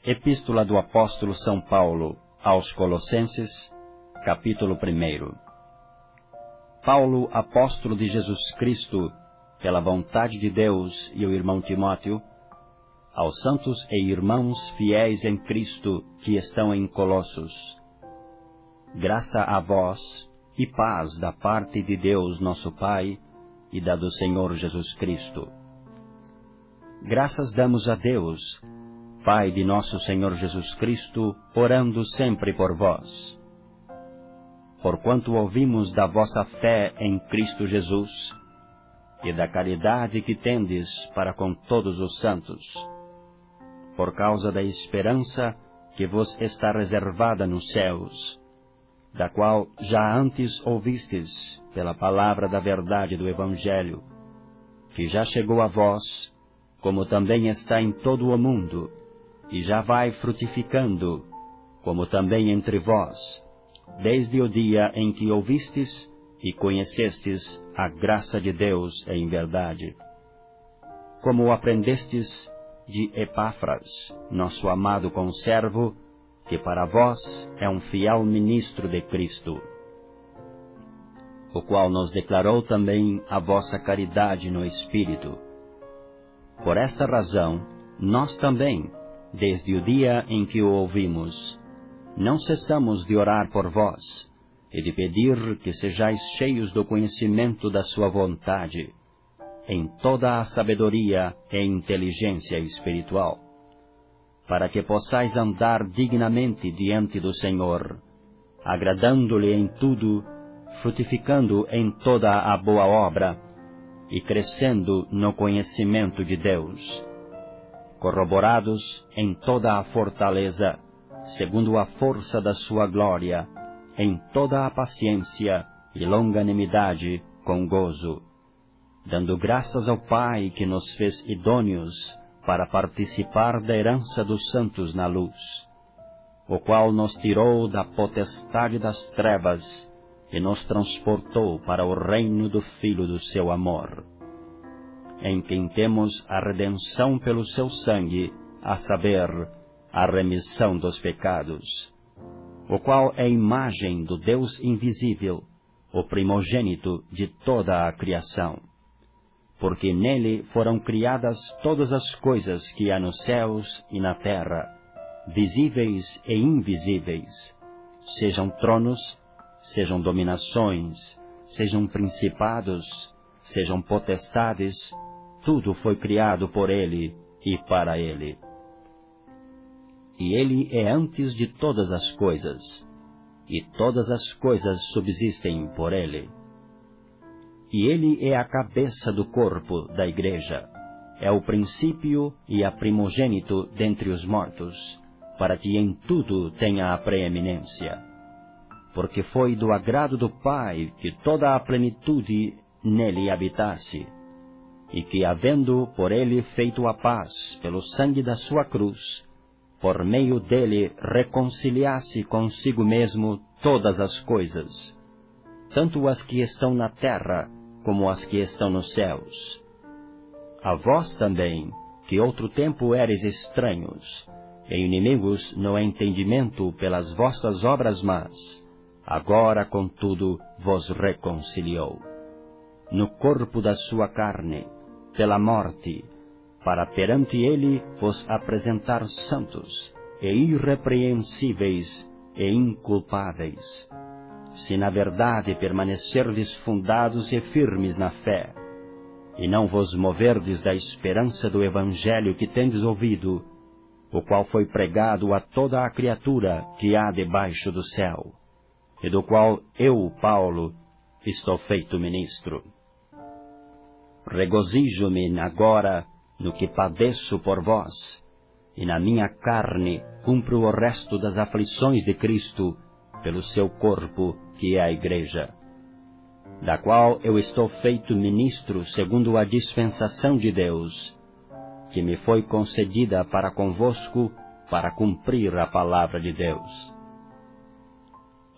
Epístola do Apóstolo São Paulo aos Colossenses, capítulo 1. Paulo, apóstolo de Jesus Cristo, pela vontade de Deus, e o irmão Timóteo, aos santos e irmãos fiéis em Cristo que estão em Colossos. Graça a vós e paz da parte de Deus nosso Pai e da do Senhor Jesus Cristo. Graças damos a Deus, Pai de nosso Senhor Jesus Cristo, orando sempre por vós. Porquanto ouvimos da vossa fé em Cristo Jesus, e da caridade que tendes para com todos os santos, por causa da esperança que vos está reservada nos céus, da qual já antes ouvistes pela palavra da verdade do Evangelho, que já chegou a vós, como também está em todo o mundo, e já vai frutificando, como também entre vós, desde o dia em que ouvistes e conhecestes a graça de Deus em verdade. Como aprendestes de Epáfras, nosso amado conservo, que para vós é um fiel ministro de Cristo, o qual nos declarou também a vossa caridade no Espírito. Por esta razão, nós também, desde o dia em que o ouvimos, não cessamos de orar por vós, e de pedir que sejais cheios do conhecimento da sua vontade, em toda a sabedoria e inteligência espiritual, para que possais andar dignamente diante do Senhor, agradando-lhe em tudo, frutificando em toda a boa obra, e crescendo no conhecimento de Deus, corroborados em toda a fortaleza, segundo a força da sua glória, em toda a paciência e longanimidade com gozo, dando graças ao Pai que nos fez idôneos para participar da herança dos santos na luz, o qual nos tirou da potestade das trevas e nos transportou para o reino do Filho do seu amor, em quem temos a redenção pelo seu sangue, a saber, a remissão dos pecados, o qual é a imagem do Deus invisível, o primogênito de toda a criação. Porque nele foram criadas todas as coisas que há nos céus e na terra, visíveis e invisíveis, sejam tronos, sejam dominações, sejam principados, sejam potestades, tudo foi criado por ele e para ele. E ele é antes de todas as coisas, e todas as coisas subsistem por ele. E ele é a cabeça do corpo da igreja, é o princípio e a primogênito dentre os mortos, para que em tudo tenha a preeminência. Porque foi do agrado do Pai que toda a plenitude nele habitasse, e que, havendo por ele feito a paz pelo sangue da sua cruz, por meio dele reconciliasse consigo mesmo todas as coisas, tanto as que estão na terra como as que estão nos céus. A vós também, que outro tempo éreis estranhos, e inimigos no entendimento pelas vossas obras más, agora, contudo, vos reconciliou, no corpo da sua carne, pela morte, para perante ele vos apresentar santos, e irrepreensíveis e inculpáveis, se na verdade permanecerdes fundados e firmes na fé, e não vos moverdes da esperança do Evangelho que tendes ouvido, o qual foi pregado a toda a criatura que há debaixo do céu, e do qual eu, Paulo, estou feito ministro. Regozijo-me agora no que padeço por vós, e na minha carne cumpro o resto das aflições de Cristo pelo seu corpo, que é a Igreja, da qual eu estou feito ministro segundo a dispensação de Deus, que me foi concedida para convosco, para cumprir a palavra de Deus.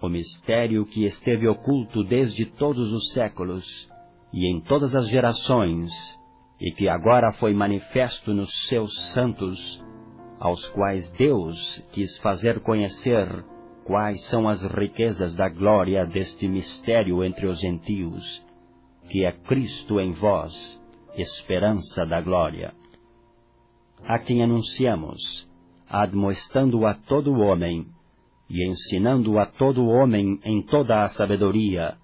O mistério que esteve oculto desde todos os séculos, e em todas as gerações, e que agora foi manifesto nos seus santos, aos quais Deus quis fazer conhecer quais são as riquezas da glória deste mistério entre os gentios, que é Cristo em vós, esperança da glória. A quem anunciamos, admoestando a todo homem, e ensinando a todo homem em toda a sabedoria,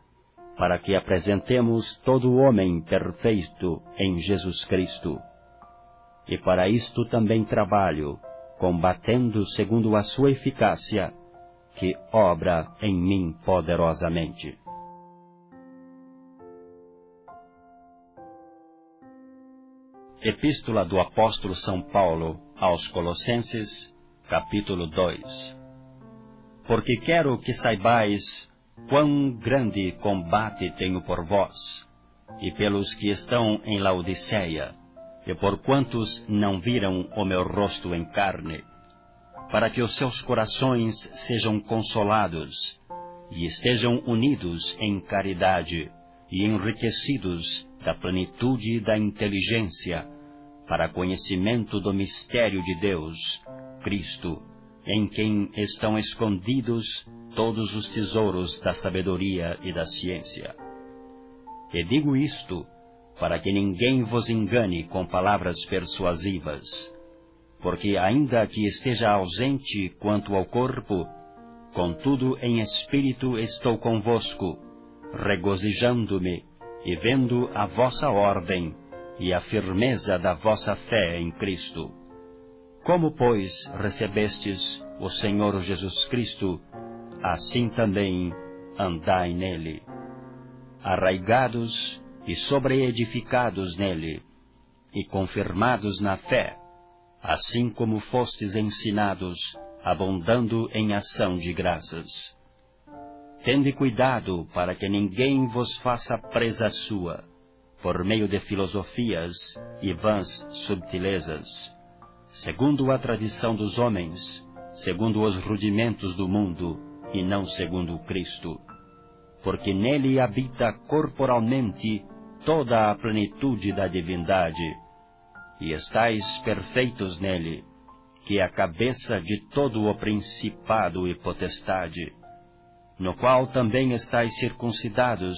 para que apresentemos todo homem perfeito em Jesus Cristo. E para isto também trabalho, combatendo segundo a sua eficácia, que obra em mim poderosamente. Epístola do Apóstolo São Paulo aos Colossenses, capítulo 2. Porque quero que saibais quão grande combate tenho por vós, e pelos que estão em Laodiceia, e por quantos não viram o meu rosto em carne, para que os seus corações sejam consolados, e estejam unidos em caridade, e enriquecidos da plenitude da inteligência, para conhecimento do mistério de Deus, Cristo, em quem estão escondidos todos os tesouros da sabedoria e da ciência. E digo isto, para que ninguém vos engane com palavras persuasivas, porque ainda que esteja ausente quanto ao corpo, contudo em espírito estou convosco, regozijando-me e vendo a vossa ordem e a firmeza da vossa fé em Cristo. Como, pois, recebestes o Senhor Jesus Cristo, assim também andai nele, arraigados e sobreedificados nele, e confirmados na fé, assim como fostes ensinados, abundando em ação de graças. Tende cuidado para que ninguém vos faça presa sua, por meio de filosofias e vãs subtilezas, segundo a tradição dos homens, segundo os rudimentos do mundo, e não segundo Cristo. Porque nele habita corporalmente toda a plenitude da divindade, e estáis perfeitos nele, que é a cabeça de todo o principado e potestade, no qual também estáis circuncidados,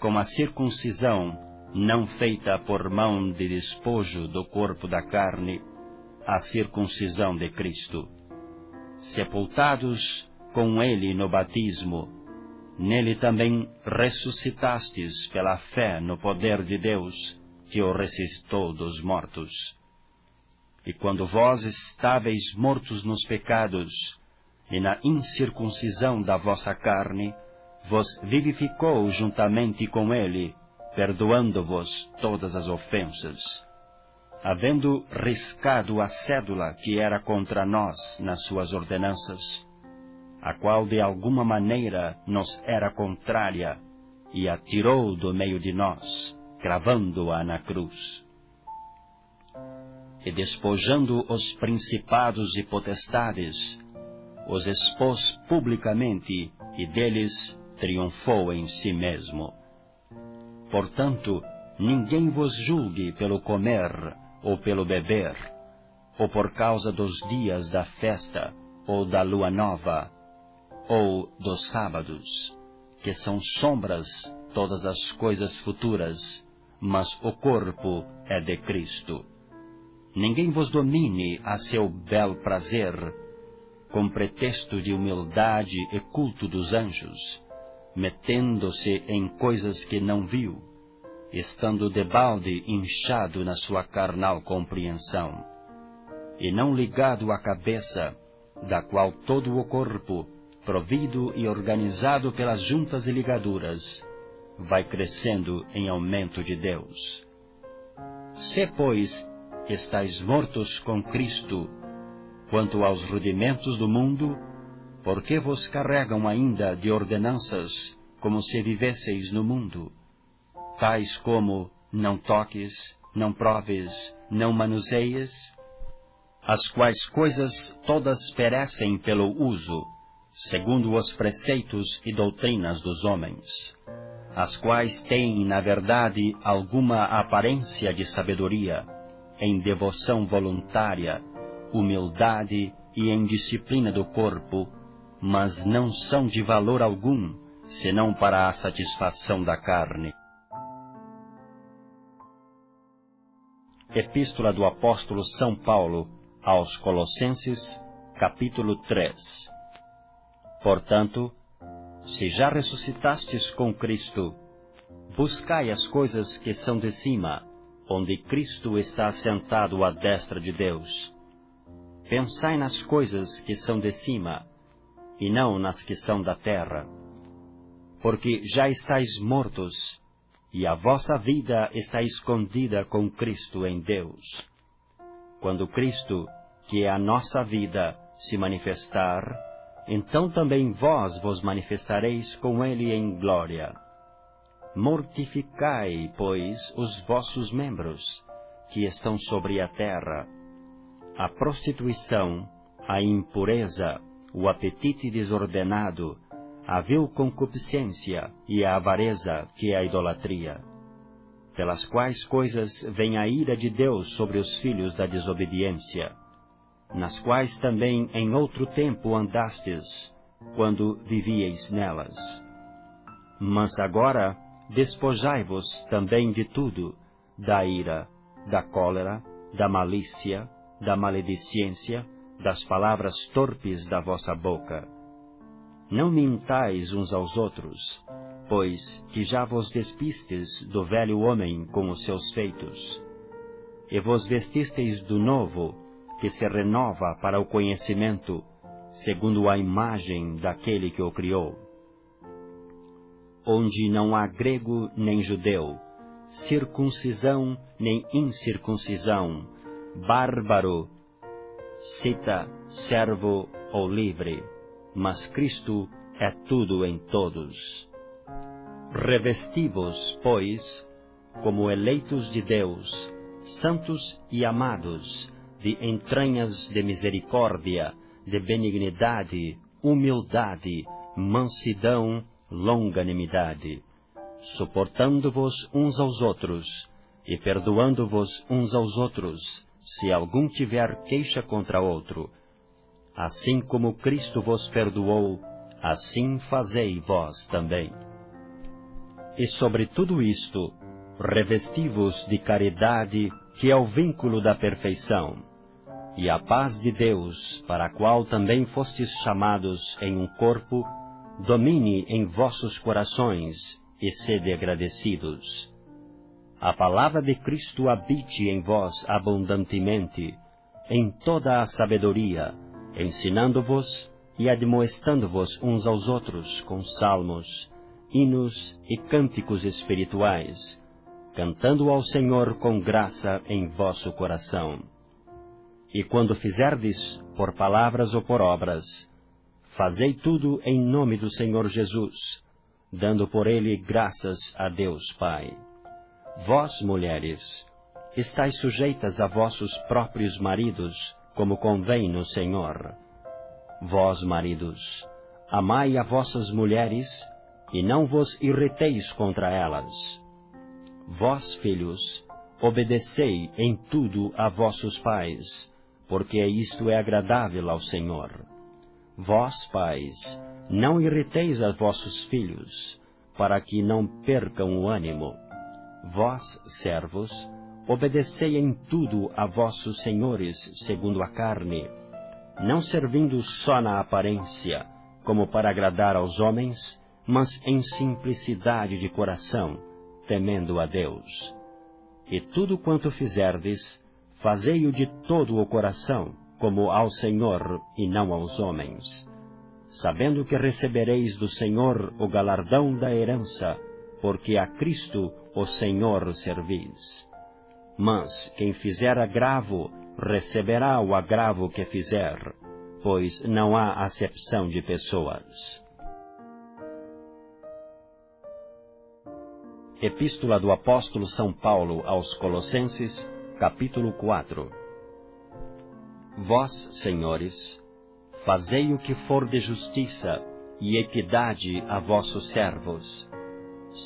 com a circuncisão não feita por mão de despojo do corpo da carne, a circuncisão de Cristo. Sepultados com ele no batismo, nele também ressuscitastes pela fé no poder de Deus, que o ressuscitou dos mortos. E quando vós estáveis mortos nos pecados, e na incircuncisão da vossa carne, vos vivificou juntamente com ele, perdoando-vos todas as ofensas, havendo riscado a cédula que era contra nós nas suas ordenanças, a qual de alguma maneira nos era contrária, e a tirou do meio de nós, cravando-a na cruz. E despojando os principados e potestades, os expôs publicamente, e deles triunfou em si mesmo. Portanto, ninguém vos julgue pelo comer ou pelo beber, ou por causa dos dias da festa, ou da lua nova, ou dos sábados, que são sombras todas as coisas futuras, mas o corpo é de Cristo. Ninguém vos domine a seu bel prazer, com pretexto de humildade e culto dos anjos, metendo-se em coisas que não viu, estando debalde inchado na sua carnal compreensão, e não ligado à cabeça, da qual todo o corpo, provido e organizado pelas juntas e ligaduras, vai crescendo em aumento de Deus. Se, pois, estáis mortos com Cristo, quanto aos rudimentos do mundo, por que vos carregam ainda de ordenanças, como se vivesseis no mundo? Tais como, não toques, não proves, não manuseies, as quais coisas todas perecem pelo uso, segundo os preceitos e doutrinas dos homens, as quais têm, na verdade, alguma aparência de sabedoria, em devoção voluntária, humildade e em disciplina do corpo, mas não são de valor algum, senão para a satisfação da carne. Epístola do Apóstolo São Paulo aos Colossenses, capítulo 3. Portanto, se já ressuscitastes com Cristo, buscai as coisas que são de cima, onde Cristo está assentado à destra de Deus. Pensai nas coisas que são de cima, e não nas que são da terra. Porque já estáis mortos, e a vossa vida está escondida com Cristo em Deus. Quando Cristo, que é a nossa vida, se manifestar, então também vós vos manifestareis com Ele em glória. Mortificai, pois, os vossos membros, que estão sobre a terra: a prostituição, a impureza, o apetite desordenado, a vil concupiscência e a avareza, que é a idolatria, pelas quais coisas vem a ira de Deus sobre os filhos da desobediência, nas quais também em outro tempo andastes, quando vivieis nelas. Mas agora despojai-vos também de tudo, da ira, da cólera, da malícia, da maledicência, das palavras torpes da vossa boca. Não mintais uns aos outros, pois que já vos despistes do velho homem com os seus feitos, e vos vestisteis do novo, que se renova para o conhecimento, segundo a imagem daquele que o criou. Onde não há grego nem judeu, circuncisão nem incircuncisão, bárbaro, cita, servo ou livre, mas Cristo é tudo em todos. Revesti-vos, pois, como eleitos de Deus, santos e amados, de entranhas de misericórdia, de benignidade, humildade, mansidão, longanimidade, suportando-vos uns aos outros, e perdoando-vos uns aos outros, se algum tiver queixa contra outro. Assim como Cristo vos perdoou, assim fazei vós também. E sobre tudo isto, revesti-vos de caridade, que é o vínculo da perfeição, e a paz de Deus, para a qual também fostes chamados em um corpo, domine em vossos corações, e sede agradecidos. A palavra de Cristo habite em vós abundantemente, em toda a sabedoria, ensinando-vos e admoestando-vos uns aos outros com salmos, hinos e cânticos espirituais, cantando ao Senhor com graça em vosso coração. E quando fizerdes, por palavras ou por obras, fazei tudo em nome do Senhor Jesus, dando por ele graças a Deus Pai. Vós, mulheres, estais sujeitas a vossos próprios maridos, como convém no Senhor. Vós, maridos, amai a vossas mulheres, e não vos irriteis contra elas. Vós, filhos, obedecei em tudo a vossos pais, porque isto é agradável ao Senhor. Vós, pais, não irriteis a vossos filhos, para que não percam o ânimo. Vós, servos, obedecei em tudo a vossos senhores segundo a carne, não servindo só na aparência, como para agradar aos homens, mas em simplicidade de coração, temendo a Deus. E tudo quanto fizerdes, fazei-o de todo o coração, como ao Senhor e não aos homens, sabendo que recebereis do Senhor o galardão da herança, porque a Cristo o Senhor servis. Mas quem fizer agravo, receberá o agravo que fizer, pois não há acepção de pessoas. Epístola do Apóstolo São Paulo aos Colossenses, capítulo 4. Vós, senhores, fazei o que for de justiça e equidade a vossos servos,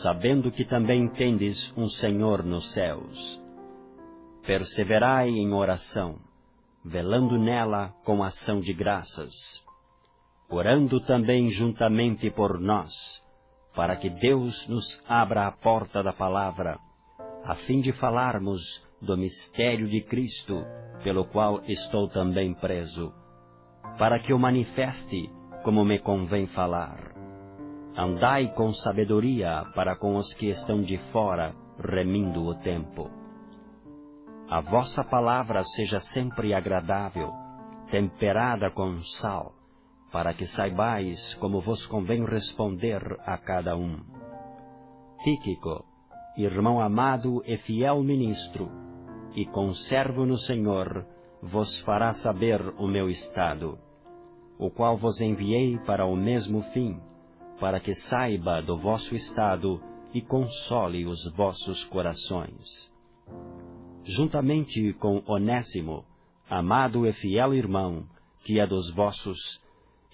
sabendo que também tendes um Senhor nos céus. Perseverai em oração, velando nela com ação de graças, orando também juntamente por nós, para que Deus nos abra a porta da palavra, a fim de falarmos do mistério de Cristo, pelo qual estou também preso, para que o manifeste como me convém falar. Andai com sabedoria para com os que estão de fora, remindo o tempo. A vossa palavra seja sempre agradável, temperada com sal, para que saibais como vos convém responder a cada um. Tíquico, irmão amado e fiel ministro, e conservo no Senhor, vos fará saber o meu estado, o qual vos enviei para o mesmo fim, para que saiba do vosso estado e console os vossos corações. Juntamente com Onésimo, amado e fiel irmão, que é dos vossos,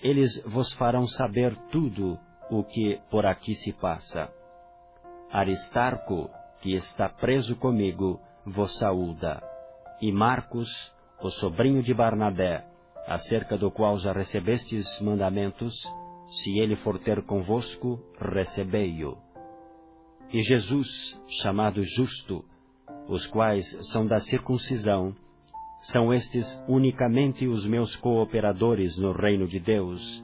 eles vos farão saber tudo o que por aqui se passa. Aristarco, que está preso comigo, vos saúda, e Marcos, o sobrinho de Barnabé, acerca do qual já recebestes mandamentos, se ele for ter convosco, recebei-o. E Jesus, chamado Justo, os quais são da circuncisão, são estes unicamente os meus cooperadores no reino de Deus,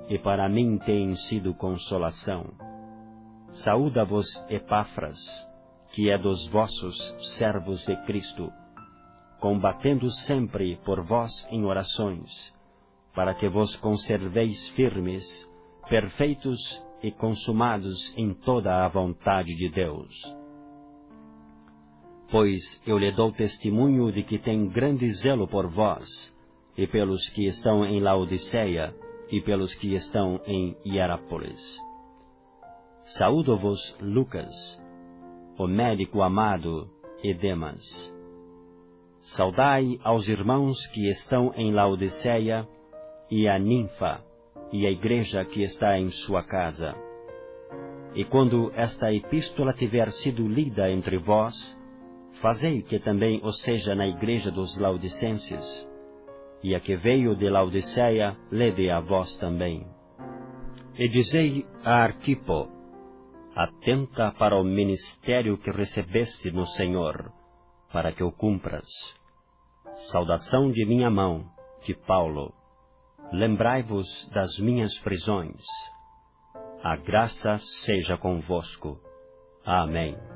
e para mim têm sido consolação. Saúda-vos Epáfras, que é dos vossos servos de Cristo, combatendo sempre por vós em orações, para que vos conserveis firmes, perfeitos e consumados em toda a vontade de Deus. Pois eu lhe dou testemunho de que tem grande zelo por vós, e pelos que estão em Laodiceia, e pelos que estão em Hierápolis. Saúdo-vos Lucas, o médico amado, e Demas. Saudai aos irmãos que estão em Laodiceia, e a Ninfa, e a igreja que está em sua casa. E quando esta epístola tiver sido lida entre vós, fazei que também o seja na igreja dos Laodicenses, e a que veio de Laodiceia, lede a vós também. E dizei a Arquipo, atenta para o ministério que recebeste no Senhor, para que o cumpras. Saudação de minha mão, de Paulo. Lembrai-vos das minhas prisões. A graça seja convosco. Amém.